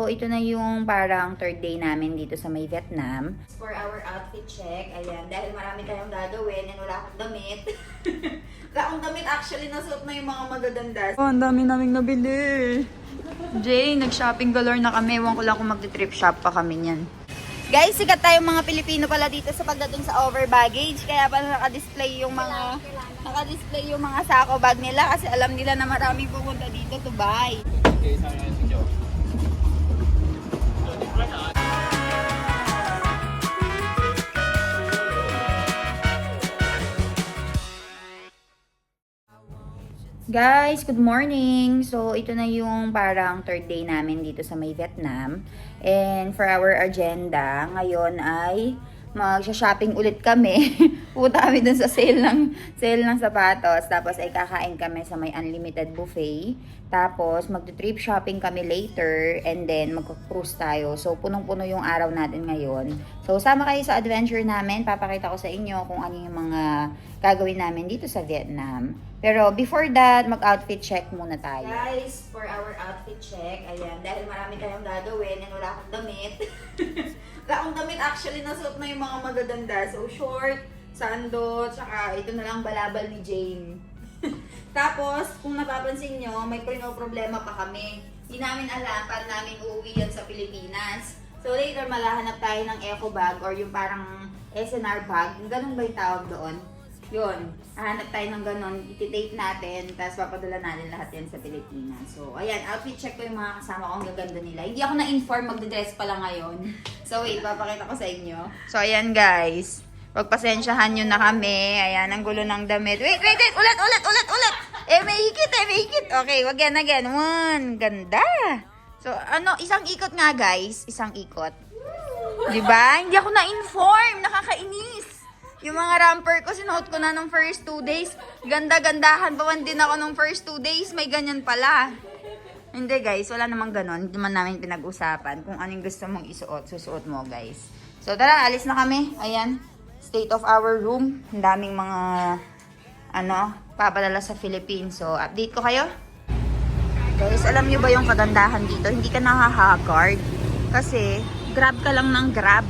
So, ito na yung parang third day namin dito sa may Vietnam. For our outfit check, ayan, dahil marami tayong gagawin and wala akong damit. Wala akong damit, actually, nasuot na yung mga magaganda. Oh, ang dami naming nabili. Jay, nag-shopping galore na kami. Ewan ko lang kung mag-trip shop pa kami niyan. Guys, sikat tayong mga Pilipino pala dito sa pagdating sa over baggage. Kaya pala naka-display yung mga sako bag nila kasi alam nila na maraming pupunta dito to buy. Guys, good morning! So, ito na yung parang third day namin dito sa may Vietnam. And for our agenda, ngayon ay magsha-shopping ulit kami. Pupunta kami dun sa sale ng sapatos. Tapos ay kakain kami sa may unlimited buffet. Tapos magti-trip shopping kami later. And then magka-cruise tayo. So, punong-puno yung araw natin ngayon. So, sama kayo sa adventure namin. Papakita ko sa inyo kung ano yung mga gagawin namin dito sa Vietnam. Pero before that, mag-outfit check muna tayo. Guys, for our outfit check, ayan, dahil marami tayong gagawin and wala akong damit. Wala akong damit, actually, nasuot na yung mga magaganda. So, short, sando, tsaka ito na lang balabal ni Jane. Tapos, kung napapansin nyo, may problema pa kami. Hindi namin alam para namin uuwi yan sa Pilipinas. So, later, malahanap tayo ng eco bag or yung parang SNR bag. Ganun ba yung tawag doon? Yun, hahanap tayo ng ganon, iti-tape natin, tapos papadala natin lahat yan sa Pilipinas. So, ayan, outfit check ko yung mga kasama ko, ang gaganda nila. Hindi ako na-inform, magde-dress pala ngayon. So, wait, papakita ko sa inyo. So, ayan guys, pagpasensyahan nyo na kami. Ayan, ang gulo ng damit. Wait, ulit! May higit. Okay, again. One, ganda. So, isang ikot nga guys, isang ikot. Diba? Hindi ako na-inform, nakakainis. Yung mga ramper ko, sinuot ko na nung first 2 days. Ganda-gandahan pa man din ako nung first 2 days. May ganyan pala. Hindi guys, wala namang ganon. Hindi man namin pinag-usapan. Kung anong gusto mong isuot, susuot mo guys. So tara, alis na kami. Ayan, state of our room. Ang daming mga, papadala sa Philippines. So, update ko kayo. Guys, alam nyo ba yung kagandahan dito? Hindi ka nakahagard. Kasi, grab ka lang ng grab.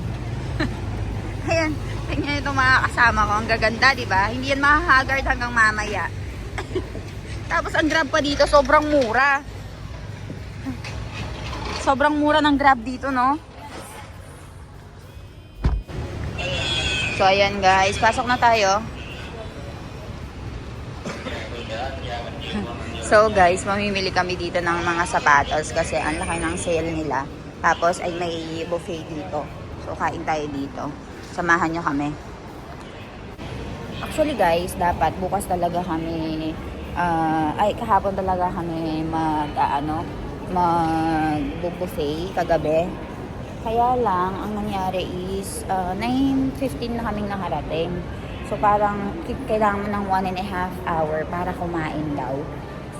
Ayan. Tingnan itong mga kasama ko. Ang gaganda, di ba? Hindi yan mahahagard hanggang mamaya. Tapos ang grab pa dito, sobrang mura. Sobrang mura ng grab dito, no? So, ayan guys. Pasok na tayo. So, guys, mamimili kami dito ng mga sapatos kasi ang laki ng sale nila. Tapos, ay may buffet dito. So, kain tayo dito. Samahan nyo kami. Actually guys, dapat bukas talaga kami, kahapon talaga kami mag-buffet kagabi. Kaya lang, ang nangyari is 9:15 na kaming nakarating. So parang kailangan ng 1.5 hour para kumain daw.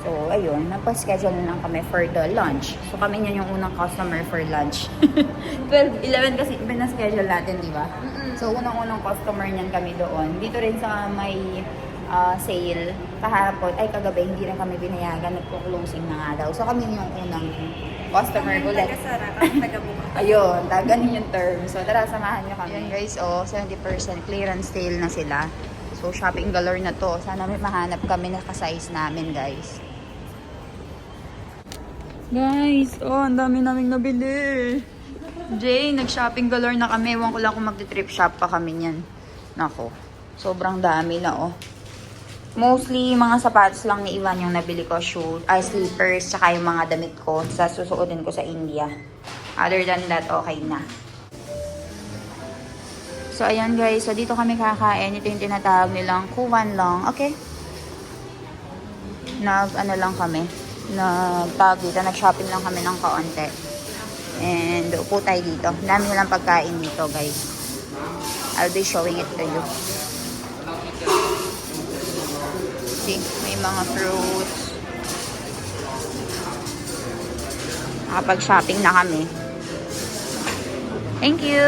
So, ayun, nagpa-schedule na lang kami for the lunch. So, kami yun yung unang customer for lunch. 12:11 kasi pina-schedule natin, di ba? So, unang-unang customer niyan kami doon. Dito rin sa may sale, kahapon, kagabi, hindi rin kami binayagan. Nagpo-closing na nga daw. So, kami yung unang customer ulit. Ayun, ganun yung term. So, tara, samahan nyo kami. Ayun guys, 70% clearance sale na sila. So, shopping galore na to. Sana may mahanap kami na ka-size namin, guys. Guys, ang dami naming nabili. Jay, nag-shopping galore na kami. Ewan ko lang kung magti-trip shop pa kami niyan. Nako, sobrang dami na, Mostly, mga sapatos lang ni Ivan yung nabili ko. Slippers, tsaka yung mga damit ko. Sa susuotin ko sa India. Other than that, okay na. So, ayan guys. So, dito kami kakain. Ito yung tinatawag nilang Kuwan Long. Okay. Lang kami. Nag-shopping lang kami ng kaunti. And, upo tayo dito. Dami nilang pagkain dito, guys. I'll be showing it to you. See, may mga fruits. Nakapag-shopping na kami. Thank you!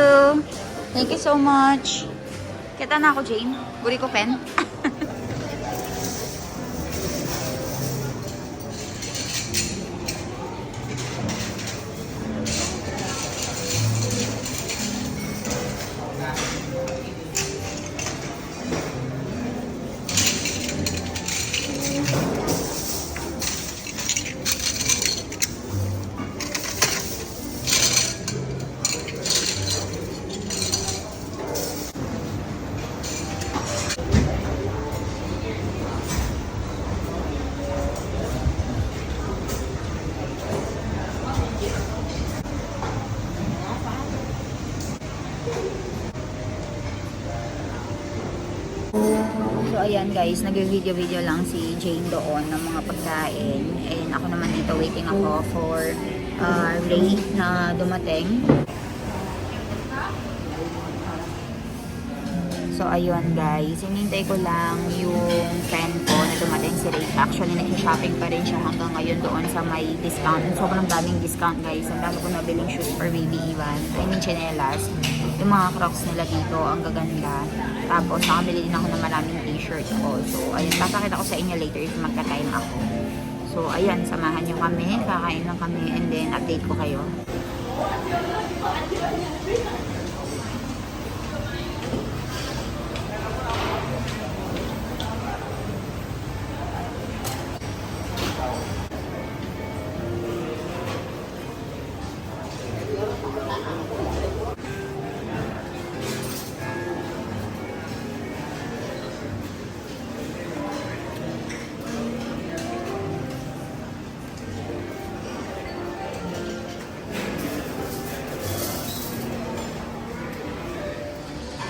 Thank you so much. Kita na ako, Jane. Guri ko pen. ayan guys, nag-video-video lang si Jane doon ng mga pagkain. And ako naman dito, waiting ako for Ray na dumating. So, ayun guys, hinintay ko lang yung friend ko na dumating si Ray. Actually, nag-shopping pa rin siya hanggang ngayon doon sa may discount. Sobrang daming discount guys. Ang dami ko nabiling shoes for baby Ivan. I mean, chinelas. Yung mga crocs nila dito, ang gaganda. Tapos, nakabili din ako ng maraming t-shirts ko. So, ayun, papakita ko sa inyo later if magka-time ako. So, ayan, samahan nyo kami. Kakain lang kami and then update ko kayo.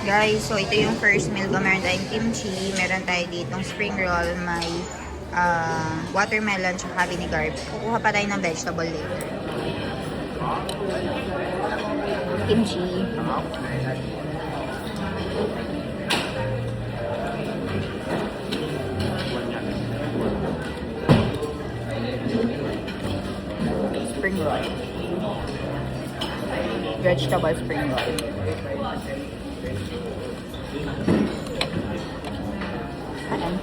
Guys, so ito yung first meal ko. Meron tayong kimchi, meron tayo ditong spring roll, may watermelon, tsaka vinegar. Kukuha pa tayo ng vegetable later. Kimchi. Spring roll. Vegetable spring roll. Ayan.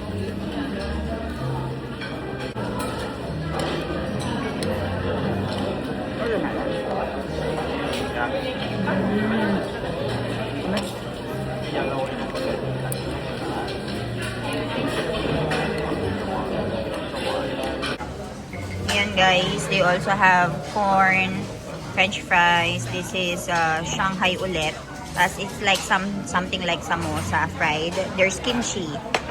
Ayan guys, they also have corn, french fries. This is Shanghai ulit. As it's like something like samosa fried. There's kimchi.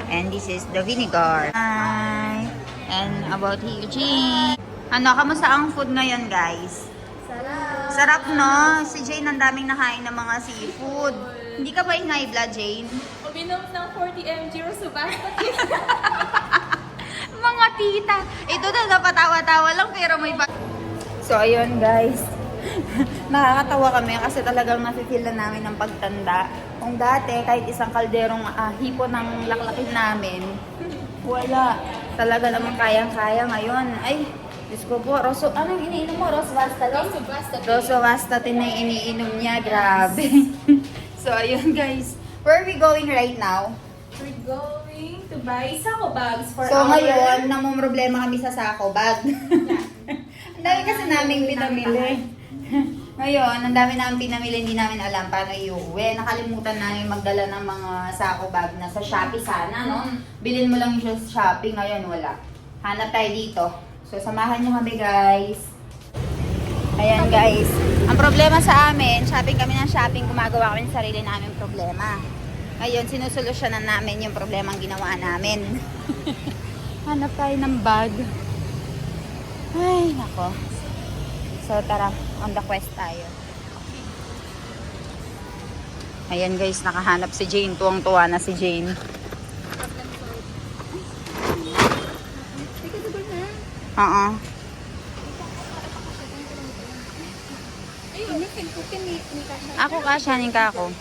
And this is the vinegar. Hi! And about Eugene. Ano, kamusta ang food ngayon guys? Sarap! Sarap no? Si Jane ang daming nakain ng mga seafood. Hindi ka ba high blood, Jane? Uminom ng 40 mg Rosubasta. Mga tita. Ito na napatawa-tawa lang pero may So ayun guys. Nakakatawa kami kasi talagang nafe-feel na namin ng pagtanda. Kung dati, kahit isang kalderong hipo ng laklakin namin, wala. Talaga naman kayang-kaya ngayon. Ay, Diyos ko po, anong iniinom mo? Rosvastatin? Rosvastatin na yung iniinom niya. Grabe. So, ayun guys. Where are we going right now? We're going to buy sako bags for So, our... ngayon, namumroblema kami sa sako bag. Ang dami kasi naming pinamili. Ngayon, ang dami namin pinamili, hindi namin alam paano iuwi. Nakalimutan namin magdala ng mga sako bag na sa Shopee sana, no? Bilhin mo lang yung sa Shopee, ngayon wala. Hanap tayo dito. So, samahan nyo kami, guys. Ayan, guys. Ang problema sa amin, shopping kami ng shopping, gumagawa kami ng sarili namin problema. Ngayon, sinusolusyonan namin yung problemang ginawa namin. Hanap tayo ng bag. Ay, nako. So, tara, on the quest tayo. Ayan guys, nakahanap si Jane. Tuwang-tuwa na si Jane. Oo. Ako kasyanin ka ako.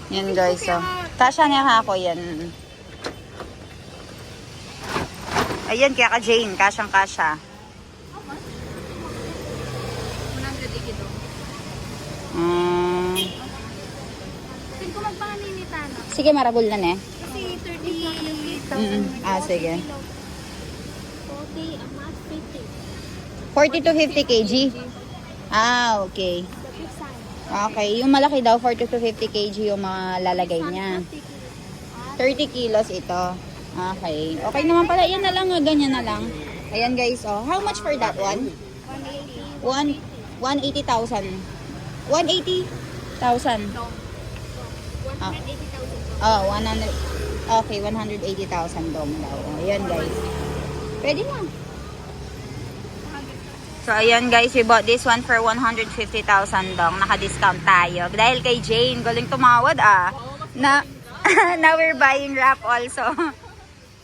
Yan guys, so. Kasyanin ka ako yan. Ayan, kaya ka Jane, kasyang-kasya. 180 daw. Tingko magpanginita na. Sige, maragol na ne. Kasi 30,000. Sige. 40, mas 50. 40 to 50 kg? Okay. The big size. Okay, yung malaki daw, 40 to 50 kg yung mga lalagay niya. 30 kilos ito. Okay. Okay naman pala. Yan na lang, ganyan na lang. Ayan guys, oh. How much for that one? 180,000. 180,000. 180,000. No. 180,000. Oh, 100. Okay, 180,000 dong daw. Ayan guys. Pwede na. So, ayan guys, we bought this one for 150,000 dong. Naka-discount tayo. Dahil kay Jane, galing tumawad Na, now we're buying wrap also.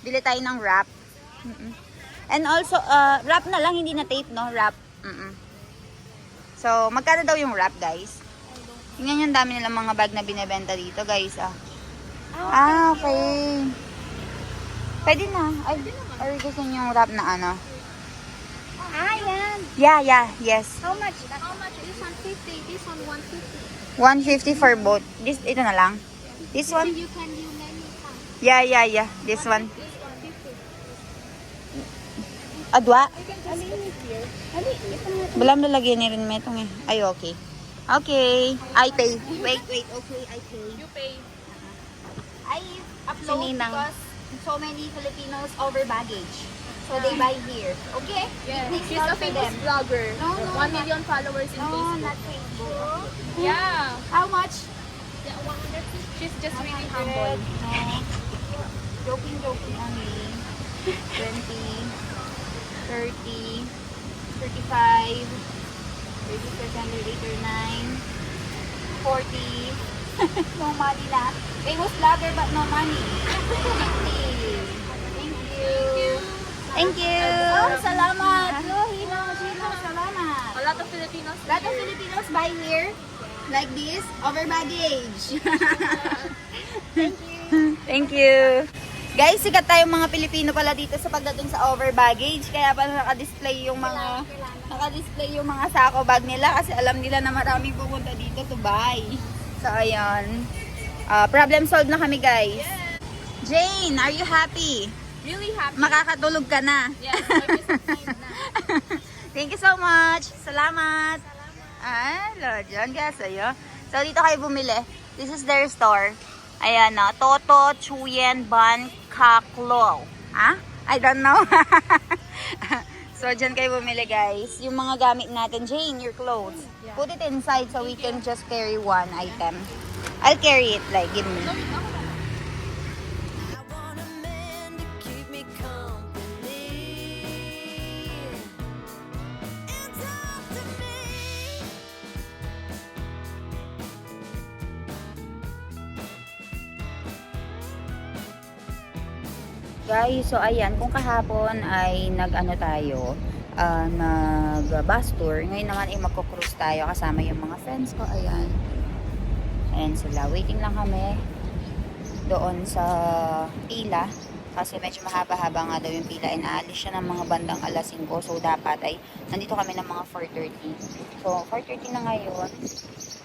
Bili tayo ng wrap. And also, wrap na lang, hindi na tape, no? Wrap. So, magkano daw yung wrap, guys? Tingnan yung dami nilang mga bag na binebenta dito, guys. Okay. Pwede na. Ay, or gusto niyo yung wrap na ano? Yan. Yes. How much? This one 50, this one 150. 150 for both. Ito na lang. This one? You can use many times. Yeah. This one. This one 50. Adwa? Ali, here. Ali, ito na. Balam lalagyan ni rin metong eh. Ay, okay. Okay. I pay. Wait. Okay, I pay. You pay. I upload Sininang. because so many Filipinos over baggage. So they buy here. Okay? Yeah. Next She's a vlog for famous them. vlogger. No, 1 million followers in No, Facebook. not Facebook. Yeah. How much? Yeah, 150. She's just really 100. humble. No. Joking only. 20, 30, 35, 30%, 39, 40. No money na. Famous vlogger but no money. 50. Thank you. Oh, salamat. Hino, salamat. A lot of Filipinos. A lot of Filipinos buy here like this over baggage. Thank you. Guys, sikat tayong mga Pilipino pala dito sa pagdating sa over baggage. Kaya pala naka-display yung mga sako bag nila kasi alam nila na maraming pupunta dito to buy. So ayan. Problem solved na kami, guys. Jane, are you happy? Really happy. Makakatulog ka na. Yes, my business time na. Thank you so much. Salamat. Diyan guys, ayo. So, dito kayo bumili. This is their store. Ayan na. Toto Chuyen Ban Kaklo. I don't know. So, dyan kayo bumili, guys. Yung mga gamit natin. Jane, your clothes. Put it inside so we can just carry one item. I'll carry it. Like, give me. Guys, so ayan, kung kahapon ay nag-ano tayo, nag-bus tour, ngayon naman ay magko-cruise tayo kasama yung mga friends ko, ayan. Ayan sila, waiting lang kami doon sa pila, kasi medyo mahaba-haba nga daw yung pila, and aalis siya ng mga bandang alas 5, so dapat ay nandito kami ng mga 4:30. So, 4:30 na ngayon,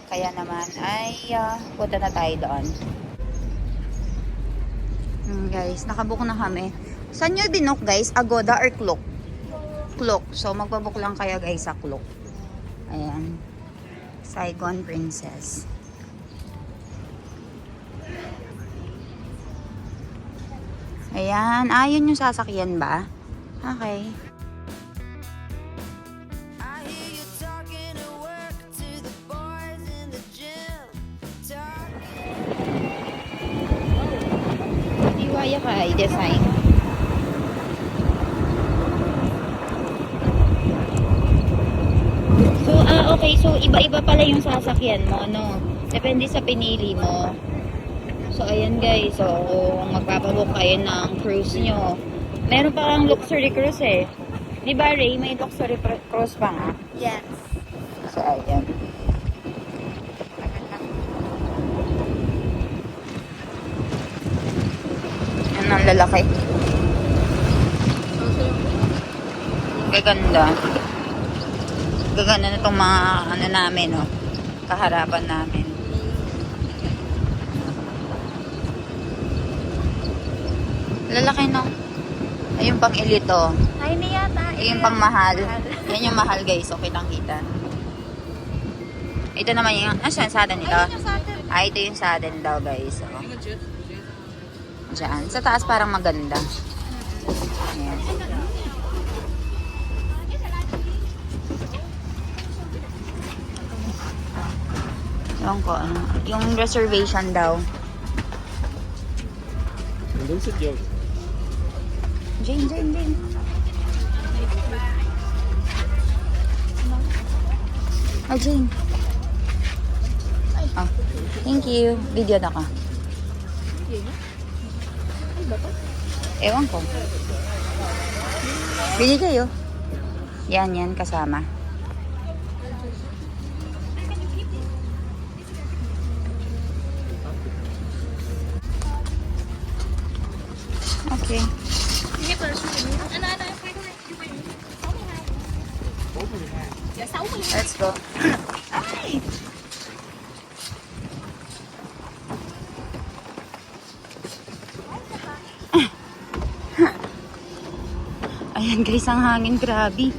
kaya naman ay punta na tayo doon. Guys, nakabook na kami. Saan nyo binook, guys? Agoda or Klook? Klook. So, magbabook lang kayo, guys, sa Klook. Ayan. Saigon Princess. Ayan. Yun yung sasakyan ba? Okay. Kaya ka i-design. So, okay. So, iba-iba pala yung sasakyan mo, no? Depende sa pinili mo. So, ayan guys. So, kung magpapabook kayo ng cruise nyo, meron parang luxury cruise eh. Di ba, Ray? May luxury cruise pa nga? Yes. So, ayan. Ang lalaki. Gaganda. Gaganda na itong mga ano namin, oh. Kaharapan namin. Lalaki, no? Ayun pang elite, oh. Ay, na yata. Ayun pang mahal. Yan yung mahal, guys. Okay lang kita. Ito naman yung, saan saddle nito? Ito yung saddle daw, guys. Oh. Diyan. Sa taas parang maganda. Ayan. Ewan ko, ano. Yung reservation daw. Nandun si Joe. Jane. Oh, Jane. Oh, thank you. Video na ka. Ewan ko. Bili kayo. Yan, kasama. Okay. Sige, pero ano, dạ 60. Let's go. Ayan guys, ang hangin, grabe.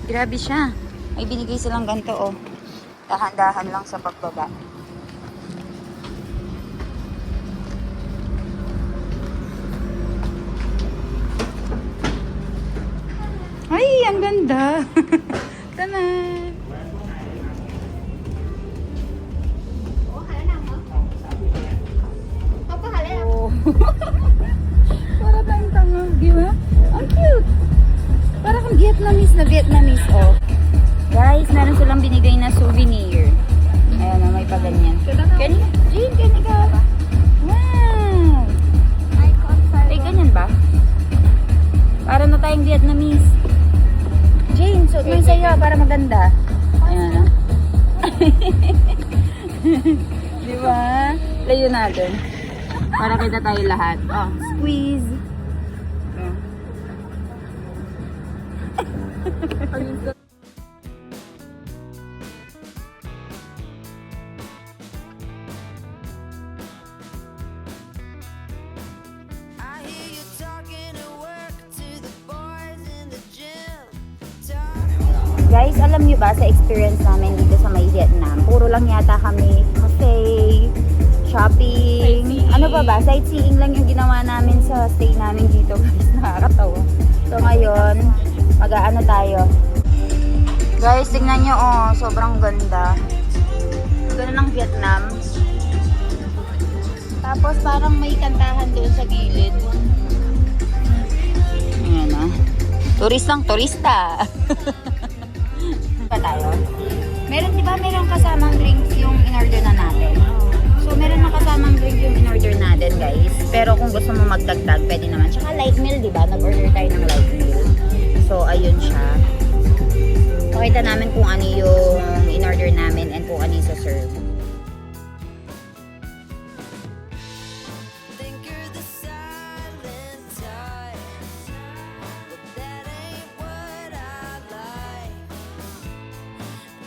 Grabe siya. May binigay silang ganito, oh. Dahan-dahan lang sa pagbaba. Ay, ang ganda. Tanan. Ủa, Hà đã nằm hả? Không có Hà đã nằm. Oh. Para tayong tanga, di ba? Ang cute. Para kang Vietnamese na Vietnamese, oh. Guys, meron silang binigay na souvenir. Ayan, oh, may paganyan. Can you? Jane, can you go? Wow! Ay, ganyan ba? Para na tayong Vietnamese. Jane, suot mo yung sa'yo para maganda. Ayan, oh. Di ba? Layo natin. Para kita tayo lahat. Oh, squeeze. I hear you talking at work to the boys in the gym. Guys, alam nyo ba sa experience namin dito sa May Vietnam, puro lang yata kami cafe, shopping, ano ba? Sightseeing lang yung ginawa namin sa stay namin dito. Guys, nakakatawa. So ngayon, mag-aano tayo. Guys, tingnan nyo, oh, sobrang ganda. Ganda ng Vietnam. Tapos parang may kantahan doon sa gilid. Ayan, oh. Turistang turista. Pa tayo? Meron, di ba, meron kasamang drinks yung in-order na natin. So, meron na kasamang drink yung in-order natin, guys. Pero kung gusto mo magdagdag, pwede naman. Tsaka light meal, di ba? Nag-order tayo ng light meal. So, ayun siya. Pakita namin kung ano yung in-order namin and kung ano yung serve. Think you're the silent type, but that ain't what I like.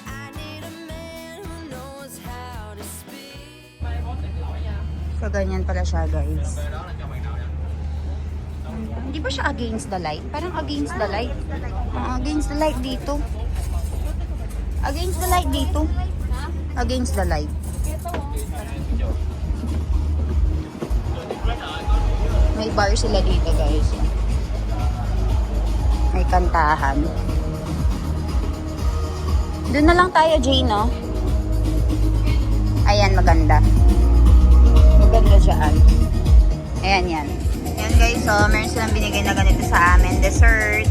I need a man who knows how to speak. So, ganyan pala siya, guys. Hindi ba siya against the light? Parang against the light. Against the light dito. Against the light dito. Against the light. May bar sila dito, guys. May kantahan. Doon na lang tayo, Jane, no? Ayan, maganda. Maganda dyan. Ayan, yan. Ayan, guys, so, meron silang binigay na ganito sa amin. Dessert.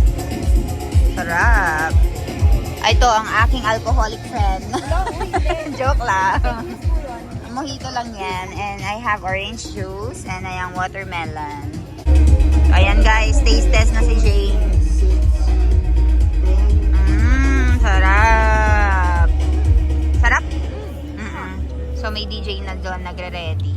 Sarap. Ito, ang aking alcoholic friend. Joke lang. Mojito lang yan. And I have orange juice. And ayang watermelon. Ayan, guys. Taste test na si James. Sarap. Sarap? So, may DJ na doon nagre-ready.